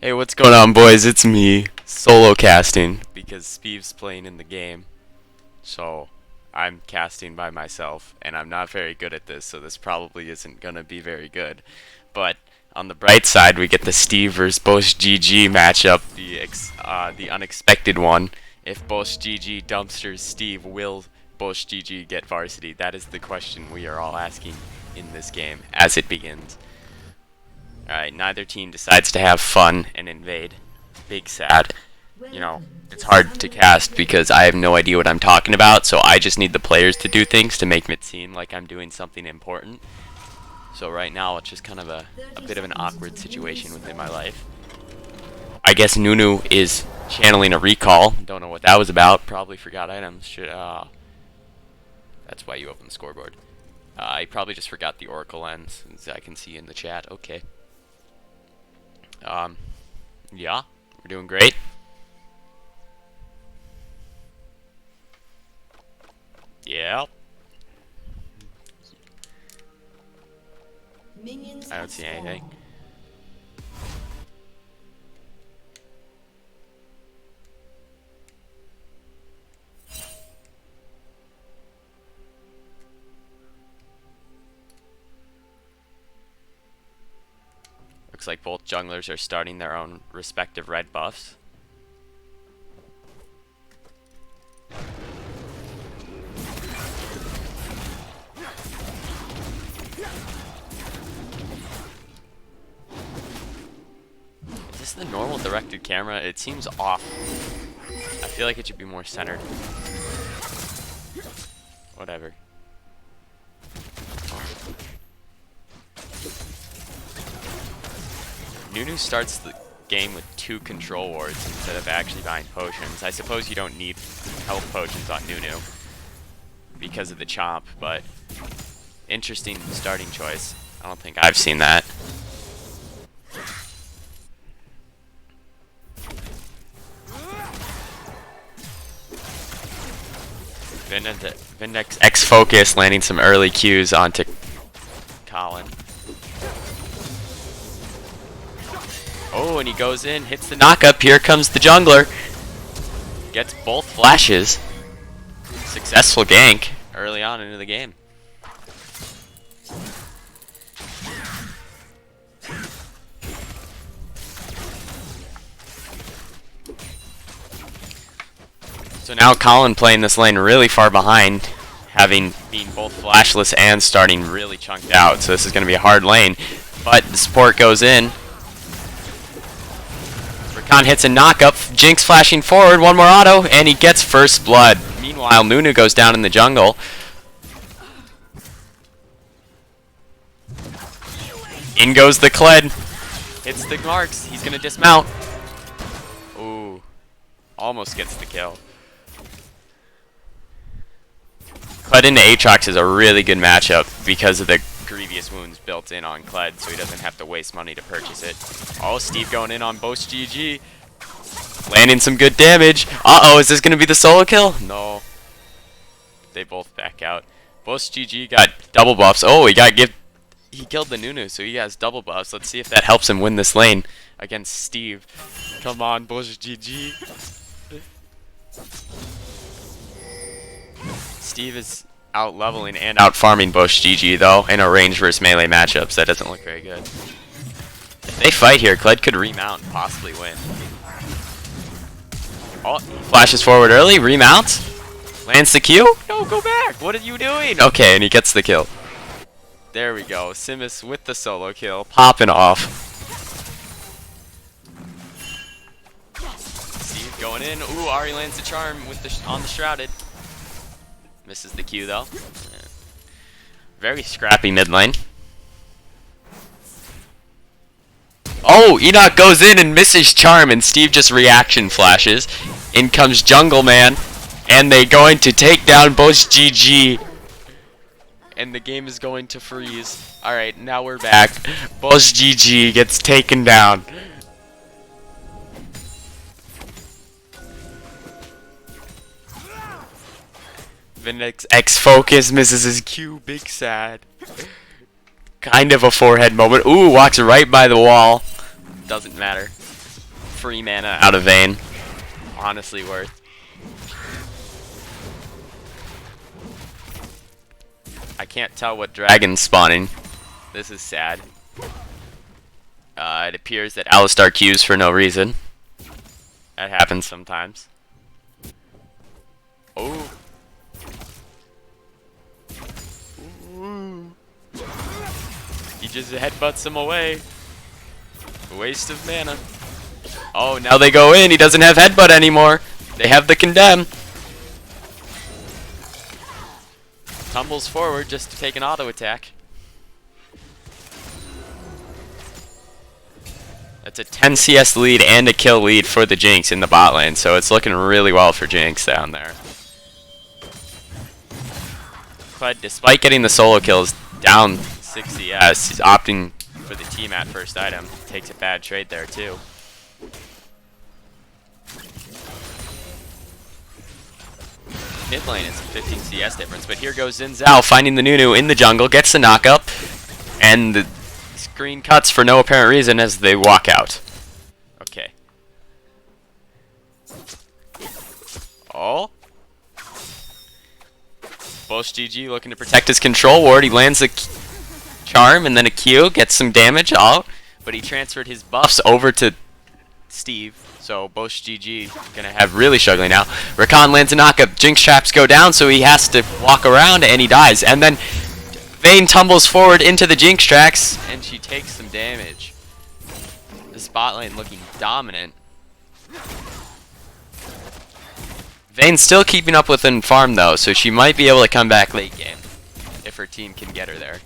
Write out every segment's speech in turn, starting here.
Hey, what's going on, boys? It's me, solo casting, because Steve's playing in the game. So, I'm casting by myself, and I'm not very good at this, so this probably isn't gonna be very good. But, on the bright side, we get the Steve vs. Bosch GG matchup, the unexpected one. If Bosch GG dumpsters Steve, will Bosch GG get varsity? That is the question we are all asking in this game, as it begins. Alright, neither team decides to have fun and invade. Big sad. You know, it's hard to cast because I have no idea what I'm talking about, so I just need the players to do things to make it seem like I'm doing something important. So right now it's just kind of a bit of an awkward situation within my life. I guess Nunu is channeling a recall. Don't know what that was about. Probably forgot items. That's why you open the scoreboard. I probably just forgot the Oracle lens, as I can see in the chat. Okay. Yeah, we're doing great. Yeah. I don't see anything. Looks like both junglers are starting their own respective red buffs. Is this the normal directed camera? It seems off. I feel like it should be more centered. Whatever. Nunu starts the game with 2 control wards instead of actually buying potions. I suppose you don't need health potions on Nunu because of the chomp, but interesting starting choice. I don't think I've seen that. Vindex X focus landing some early Qs onto Colin. Oh, and he goes in, hits the knockup. Here comes the jungler. Gets both flashes. Successful gank early on into the game. So now Colin playing this lane really far behind, having been both flashless and starting really chunked out. So this is going to be a hard lane. But the support goes in. Khan hits a knockup, Jinx flashing forward, one more auto, and he gets first blood. Meanwhile, Nunu goes down in the jungle. In goes the Kled. Hits the marks. He's going to dismount. Ooh. Almost gets the kill. Kled into Aatrox is a really good matchup because of the grievous wounds built in on Kled, so he doesn't have to waste money to purchase it. Oh, Steve going in on Bosch GG. Landing some good damage. Uh-oh, is this going to be the solo kill? No. They both back out. Bosch GG got double buffs. Oh, he killed the Nunu, so he has double buffs. Let's see if that helps him win this lane against Steve. Come on, Bosch GG. Steve is out leveling and out farming Bosch GG though in a range versus melee matchups. That doesn't look very good. If they fight here, Kled could remount and possibly win. Oh, flashes forward early, remounts, lands the Q. No, go back. What are you doing? Okay, and he gets the kill. There we go. Simus with the solo kill, popping off. Steve going in. Ooh, Ari lands the charm with on the shrouded. Misses the Q though. Very scrappy mid lane. Oh, Enoch goes in and misses charm, and Steve just reaction flashes. In comes Jungle Man, and they're going to take down Bosch GG. And the game is going to freeze. Alright, now we're back. Bosch GG gets taken down. Vindex X focus misses his Q, big sad. Kind of a forehead moment. Ooh, walks right by the wall. Doesn't matter. free mana out of Vayne. Honestly worth. I can't tell what dragon's spawning. This is sad. It appears that Alistar queues for no reason. That happens sometimes. Oh. Ooh. He just headbutts him away. A waste of mana. Oh, now they go in. He doesn't have headbutt anymore. They have the condemn. Tumbles forward just to take an auto attack. That's a 10 CS lead and a kill lead for the Jinx in the bot lane, so it's looking really well for Jinx down there. But despite getting the solo kills down 6 CS, he's opting for the team at first item. Takes a bad trade there too. Mid lane is a 15 CS difference, but here goes Xin Zhao finding the Nunu in the jungle, gets the knockup, and the screen cuts for no apparent reason as they walk out. Okay. Oh. Bosch GG looking to protect his control ward. He lands a charm and then a Q, gets some damage. Oh, but he transferred his buffs over to Steve. So Bosch GG gonna have really struggling now. Rakan lands a knockup. Jinx traps go down, so he has to walk around and he dies. And then Vayne tumbles forward into the Jinx tracks, and she takes some damage. This bot lane looking dominant. Vayne's still keeping up within farm though, so she might be able to come back late game if her team can get her there.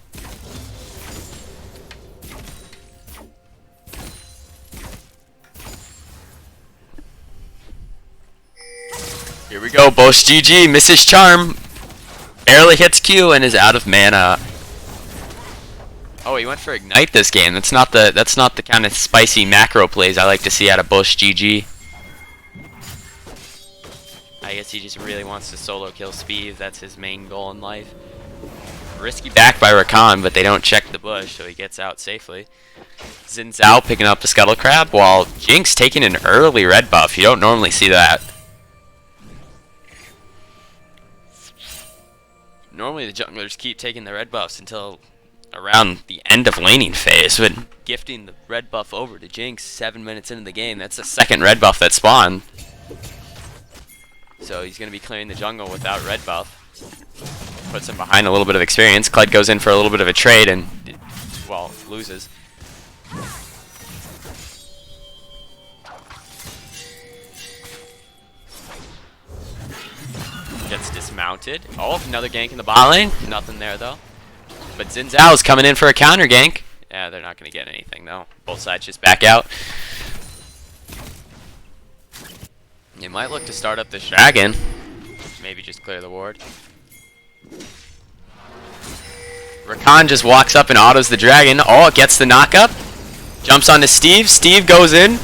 Here we go, Bosch GG misses charm. Barely hits Q and is out of mana. Oh, he went for ignite this game. That's not the kind of spicy macro plays I like to see out of Bosch GG. I guess he just really wants to solo kill Speed. That's his main goal in life. Risky back by Rakan, but they don't check the bush, so he gets out safely. Xin Zhao picking up the Scuttle Crab, while Jinx taking an early red buff. You don't normally see that. Normally the junglers keep taking the red buffs until around the end of laning phase, but gifting the red buff over to Jinx 7 minutes into the game, that's the second red buff that spawned. So he's going to be clearing the jungle without red buff. Puts him behind a little bit of experience. Kled goes in for a little bit of a trade and, well, loses. Gets dismounted. Oh, another gank in the bot lane. Nothing there, though. But Xin Zhao's coming in for a counter gank. Yeah, they're not going to get anything, though. Both sides just back out. They might look to start up this dragon. Maybe just clear the ward. Rakan just walks up and autos the dragon. Oh, gets the knockup. Jumps onto Steve. Steve goes in.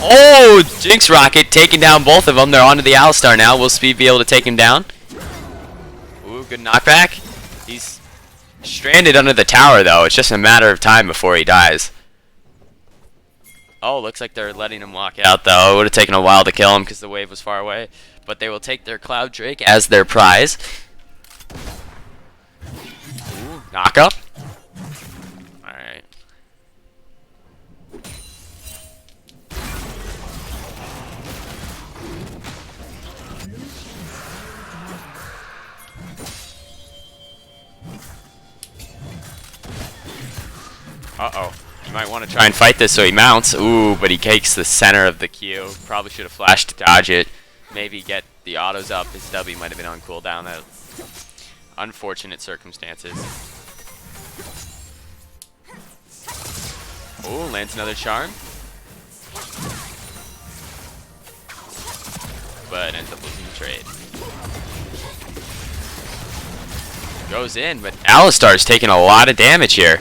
Oh, Jinx Rocket taking down both of them. They're onto the Alistar now. Will Speed be able to take him down? Ooh, good knockback. He's stranded under the tower, though. It's just a matter of time before he dies. Oh, looks like they're letting him walk out, though. It would have taken a while to kill him because the wave was far away. But they will take their Cloud Drake as their prize. Ooh, knockup. Alright. Uh-oh. You might want to try and fight this, so he mounts. Ooh, but he takes the center of the queue. Probably should have flashed to dodge it. Maybe get the autos up. His W might have been on cooldown. That's unfortunate circumstances. Ooh, lands another charm. But ends up losing the trade. Goes in, but Alistar's taking a lot of damage here.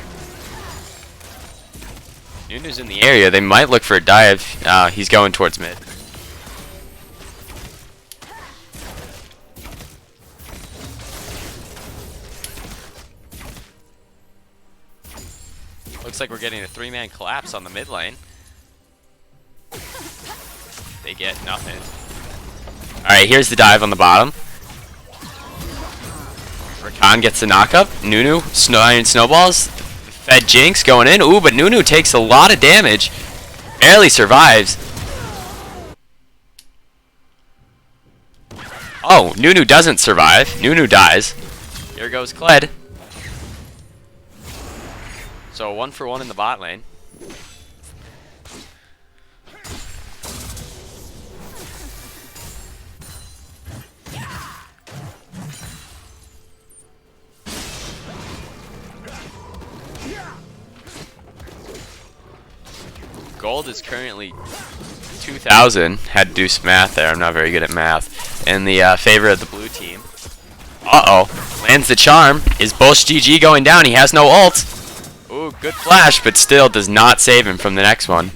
Nunu's in the area. They might look for a dive. He's going towards mid. Looks like we're getting a 3-man collapse on the mid lane. They get nothing. Alright, here's the dive on the bottom. Rakan gets the knockup. Nunu, Iron Snowballs. Fed Jinx going in. Ooh, but Nunu takes a lot of damage. Barely survives. Oh, Nunu doesn't survive. Nunu dies. Here goes Kled. So 1 for 1 in the bot lane. Gold is currently 2,000. Had to do some math there. I'm not very good at math. In the favor of the blue team. Uh-oh. Lands the charm. Is Bosch GG going down? He has no ult. Ooh, good flash, but still does not save him from the next one.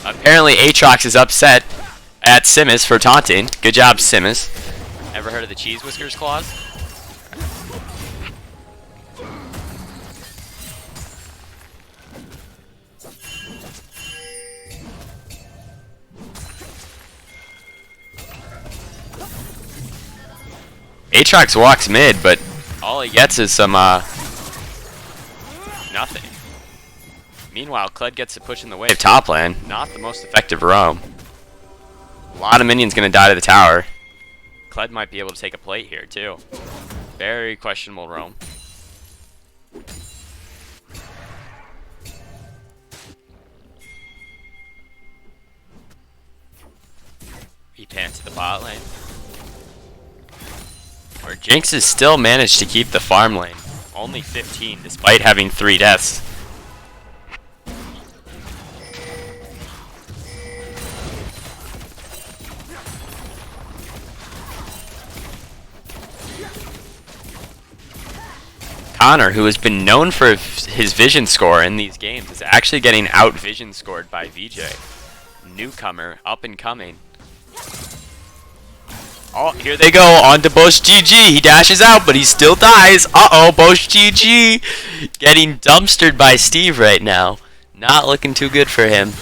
Apparently Aatrox is upset at Simus for taunting. Good job, Simus. Ever heard of the Cheese Whiskers clause? Aatrox walks mid, but all he gets is some, nothing. Meanwhile, Kled gets to push in the wave top lane. Not the most effective roam. A lot of minions gonna die to the tower. Kled might be able to take a plate here, too. Very questionable roam. Repan to the bot lane. Where Jinx has still managed to keep the farm lane. Only 15, despite having 3 deaths. Connor, who has been known for his vision score in these games, is actually getting out vision scored by VJ. Newcomer, up and coming. Oh, here they go, on to Bosch GG. He dashes out, but he still dies. Uh-oh, Bosch GG. Getting dumpstered by Steve right now. Not looking too good for him.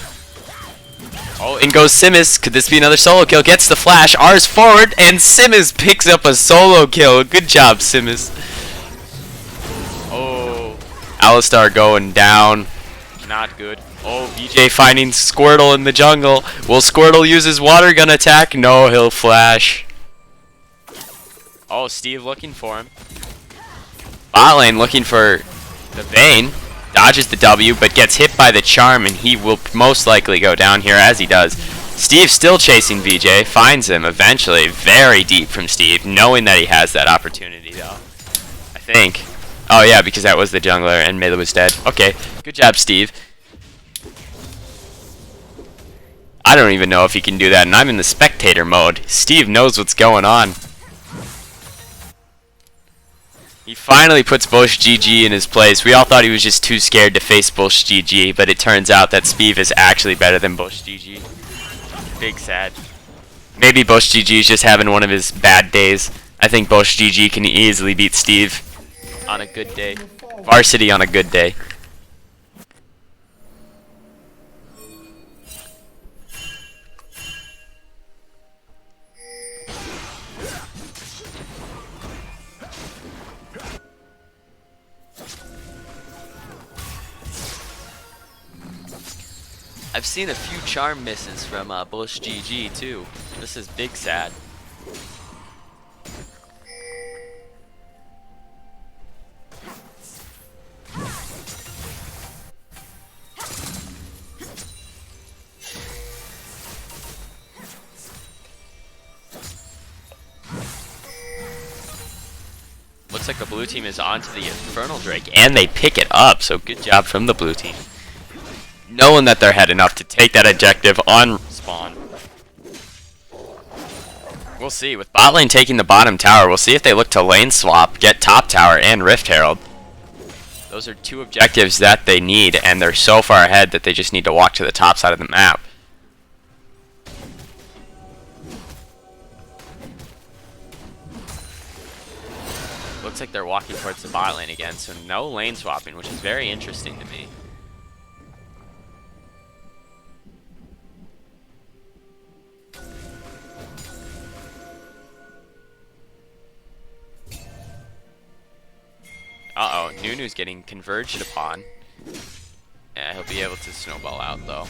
Oh, in goes Simus. Could this be another solo kill? Gets the flash. R's forward, and Simus picks up a solo kill. Good job, Simus. Oh, Alistar going down. Not good. Oh, VJ finding Squirtle in the jungle. Will Squirtle use his water gun attack? No, he'll flash. Oh, Steve looking for him. Bot lane looking for the Vayne. Dodges the W, but gets hit by the charm, and he will most likely go down here as he does. Steve still chasing VJ. Finds him eventually. Very deep from Steve, knowing that he has that opportunity, though. I think. Oh, yeah, because that was the jungler, and Mela was dead. Okay, good job, Steve. I don't even know if he can do that, and I'm in the spectator mode. Steve knows what's going on. He finally puts Bosch GG in his place. We all thought he was just too scared to face Bosch GG, but it turns out that Steve is actually better than Bosch GG. Big sad. Maybe Bosch GG is just having one of his bad days. I think Bosch GG can easily beat Steve on a good day. Varsity on a good day. I've seen a few charm misses from Bosch GG too. This is big sad. Looks like the blue team is onto the Infernal Drake, and they pick it up, so good job from the blue team. Knowing that they're head enough to take that objective on spawn. We'll see. With bot lane taking the bottom tower, we'll see if they look to lane swap, get top tower, and Rift Herald. Those are 2 objectives that they need, and they're so far ahead that they just need to walk to the top side of the map. Looks like they're walking towards the bot lane again, so no lane swapping, which is very interesting to me. Nunu's getting converged upon. Yeah, he'll be able to snowball out though.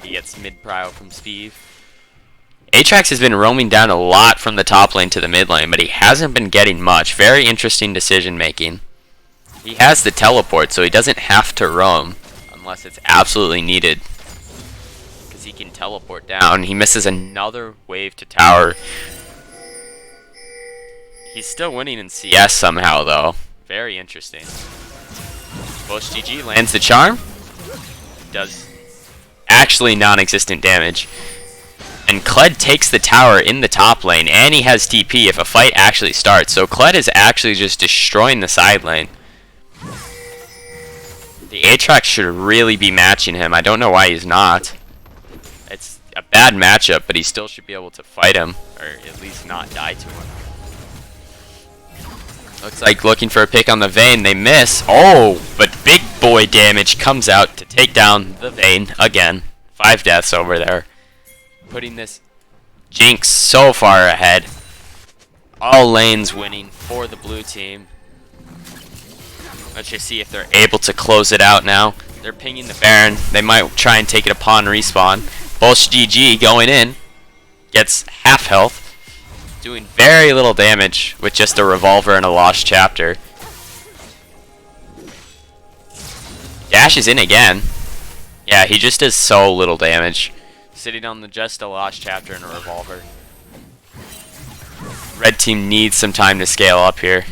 He gets mid-prio from Spiv. Aatrax has been roaming down a lot from the top lane to the mid lane, but he hasn't been getting much. Very interesting decision making. He has the teleport, so he doesn't have to roam unless it's absolutely needed. Because he can teleport down. He misses another wave to tower. He's still winning in CS somehow, though. Very interesting. Bush GG lands the charm. Does actually non-existent damage. And Kled takes the tower in the top lane, and he has TP if a fight actually starts. So Kled is actually just destroying the side lane. The Aatrax should really be matching him. I don't know why he's not. It's a bad matchup, but he still should be able to fight him, or at least not die to him. Looks like looking for a pick on the Vayne. They miss. Oh, but big boy damage comes out to take down the Vayne again. 5 deaths over there. Putting this Jinx so far ahead. All lanes winning for the blue team. Let's just see if they're able to close it out now. They're pinging the Baron. They might try and take it upon respawn. Bolsh GG going in. Gets half health. Doing very little damage with just a revolver and a lost chapter. Dashes in again. Yeah, he just does so little damage. Sitting on just a lost chapter and a revolver. Red team needs some time to scale up here.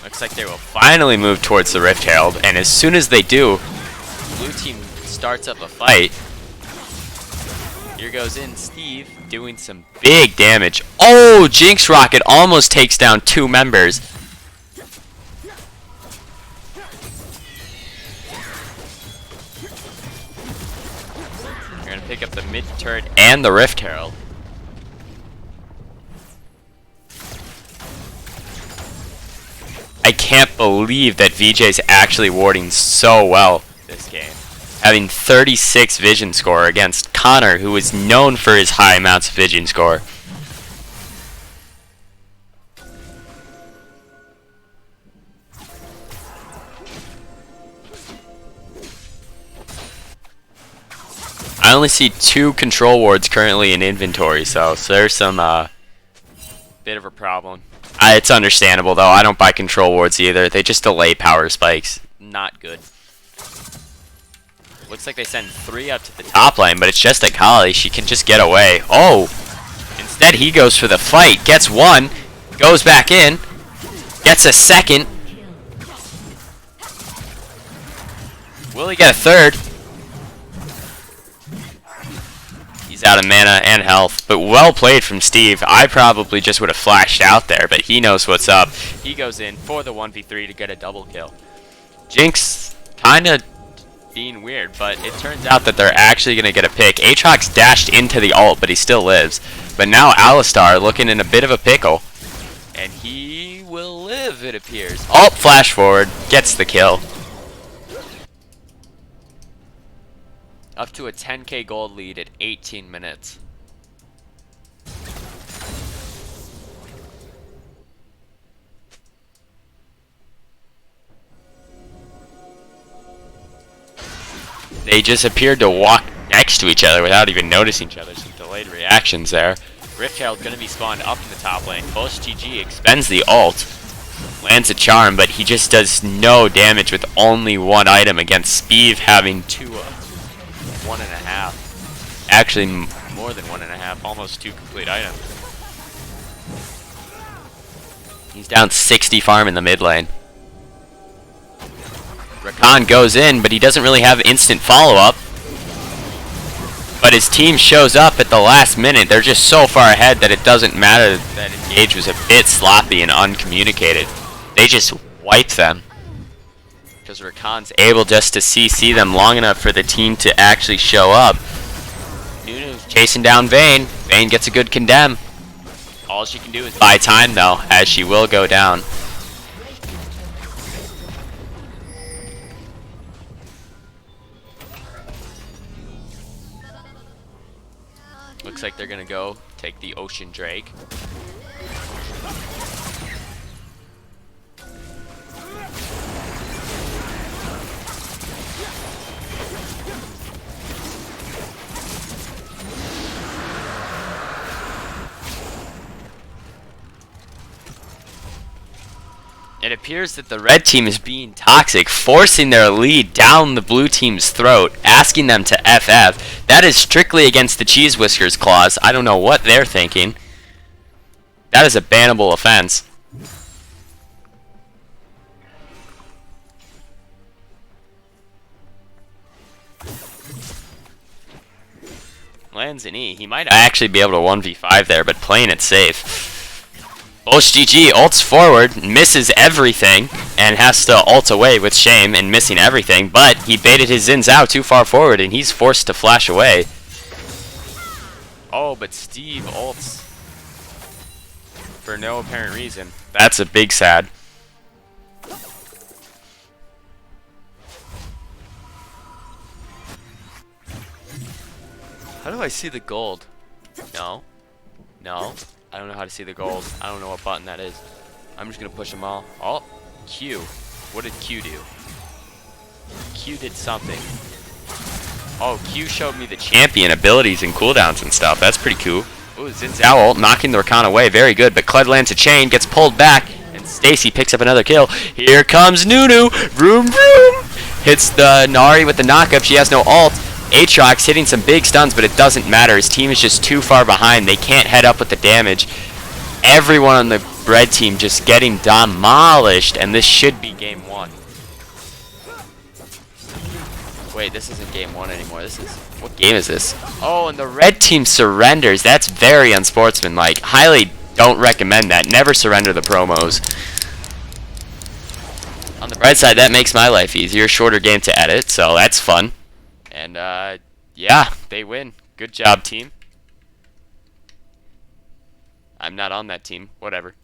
Looks like they will finally move towards the Rift Herald, and as soon as they do, blue team starts up a fight. Here goes in Steve, doing some big damage. Oh, Jinx Rocket almost takes down 2 members. You're gonna pick up the mid turret and the Rift Herald. I can't believe that VJ's actually warding so well this game. Having 36 vision score against Connor, who is known for his high amounts of vision score. I only see 2 control wards currently in inventory, so there's some bit of a problem. It's understandable though. I don't buy control wards either. They just delay power spikes. Not good. Looks like they send 3 up to the top lane, but it's just Akali. She can just get away. Oh! Instead, he goes for the fight. Gets 1. Goes back in. Gets a 2nd. Will he get a 3rd? He's out of mana and health, but well played from Steve. I probably just would have flashed out there, but he knows what's up. He goes in for the 1v3 to get a double kill. Jinx kind of being weird, but it turns out that they're actually going to get a pick. Aatrax dashed into the ult, but he still lives. But now Alistar looking in a bit of a pickle. And he will live, it appears. Ult flash forward, gets the kill. Up to a 10k gold lead at 18 minutes. They just appeared to walk next to each other without even noticing each other. Some delayed reactions there. Rift Herald going to be spawned up in the top lane. Bolsh GG expends the ult. Lands a charm, but he just does no damage with only 1 item against Spiv having 2 1.5. Actually, more than 1.5. Almost 2 complete items. He's down 60 farm in the mid lane. Rakan goes in, but he doesn't really have instant follow-up. But his team shows up at the last minute. They're just so far ahead that it doesn't matter that Engage was a bit sloppy and uncommunicated. They just wipe them. Because Rakan's able just to CC them long enough for the team to actually show up. Nunu's chasing down Vayne. Vayne gets a good condemn. All she can do is buy time though, as she will go down. Looks like they're gonna go take the Ocean Drake. It appears that the red team is being toxic, forcing their lead down the blue team's throat, asking them to FF. That is strictly against the Cheese Whiskers clause. I don't know what they're thinking. That is a bannable offense. Lands an E. He might actually be able to 1v5 there, but playing it safe. Bosch GG ults forward, misses everything, and has to ult away with shame and missing everything, but he baited his Zins out too far forward and he's forced to flash away. Oh, but Steve ults for no apparent reason. That's a big sad. How do I see the gold? No. No. I don't know how to see the gold. I don't know what button that is. I'm just going to push them all. Oh, Q. What did Q do? Q did something. Oh, Q showed me the champion abilities and cooldowns and stuff. That's pretty cool. Ooh, Xin Zhao ult, knocking the Rakan away. Very good. But Kled lands a chain, gets pulled back, and Stacy picks up another kill. Here comes Nunu. Vroom, vroom. Hits the Nari with the knockup. She has no ult. Aatrox hitting some big stuns, but it doesn't matter. His team is just too far behind. They can't head up with the damage. Everyone on the red team just getting demolished, and this should be game 1. Wait, this isn't game 1 anymore. This is... What game is this? Oh, and the red team surrenders. That's very unsportsmanlike. Highly don't recommend that. Never surrender the promos. On the bright side, that makes my life easier. Shorter game to edit, so that's fun. And, yeah, they win. Good job, team. I'm not on that team. Whatever.